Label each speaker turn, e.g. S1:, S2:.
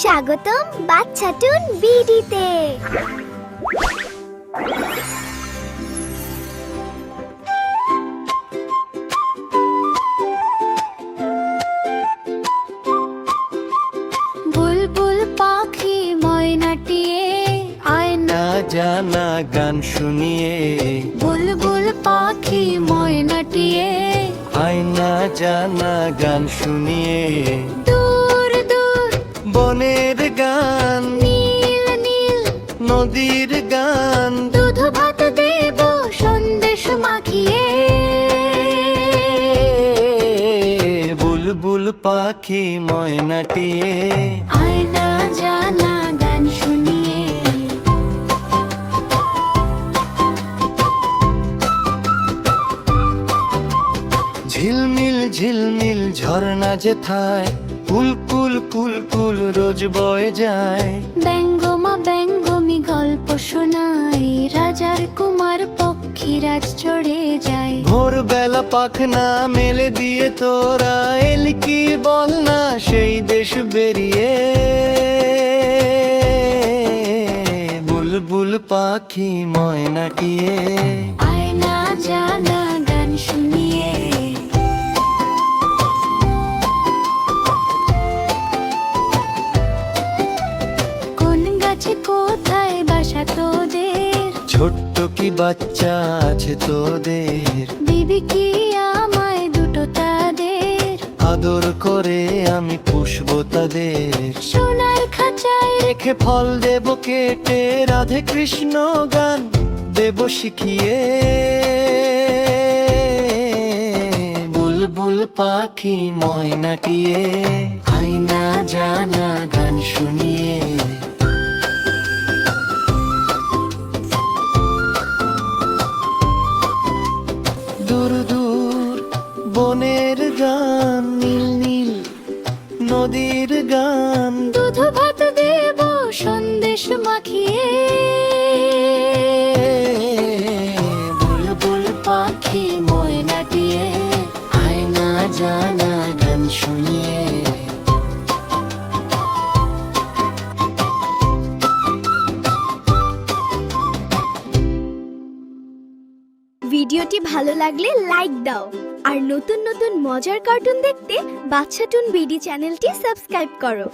S1: স্বাগতম বাচ্চাটুন বিডিতে।
S2: বুলবুল পাখি ময়নাটিয়ে আয়না
S3: জানা গান শুনিয়ে,
S2: বুলবুল পাখি ময়নাটিয়ে
S3: আয়না জানা গান শুনিয়ে,
S2: দূর দূর
S3: বনের গান,
S2: নীল নীল
S3: নদীর গান,
S2: দুধ ভাত দেব সন্দেশ মাখিয়ে।
S3: বুলবুল পাখি ময়নাটিয়ে
S2: আয়না জানা গান শুনিয়ে,
S3: ঝিলমিল ঝিলমিল ঝর্ণা যেথায় কুলকুল কুলকুল রোজ বয়ে যায়।
S2: ব্যঙ্গমা ব্যঙ্গমি গল্প শোনাই, রাজার কুমার পক্ষীরাজ চড়ে যায়।
S3: ভোরবেলা পাখনা মেলে দিয়ে তোরা এলি কি বল না সেই দেশ বেরিয়ে। বুলবুল পাখি ময়নাটিয়ে
S2: আয়না জানা গান শুনিয়ে, কোন গাছে কোথায় বাসা তোদের,
S3: ছোট্ট কি বাচ্চা আছে তোদের।
S2: দিবি কি আমায় দুটো তাদের,
S3: আদর করে আমি পুষবো তাদের।
S2: সোনার খাঁচায়
S3: রেখে ফল দেব কেটে, রাধে কৃষ্ণ গান দেব শিখিয়ে। বুলবুল পাখি ময়নাটিয়ে আয়না জানা গান শুনিয়ে। দূর দূর বনের গান, নীল নীল নদীর গান,
S2: দুধ ভাত দেব সন্দেশ মাখিয়ে।
S3: বুলবুল পাখি ময়নাটিয়ে আয়না জানা গান শুনিয়ে।
S1: ভিডিওটি ভালো লাগলে লাইক দাও আর নতুন নতুন মজার কার্টুন দেখতে বাচ্চাটুন বিডি চ্যানেলটি সাবস্ক্রাইব করো।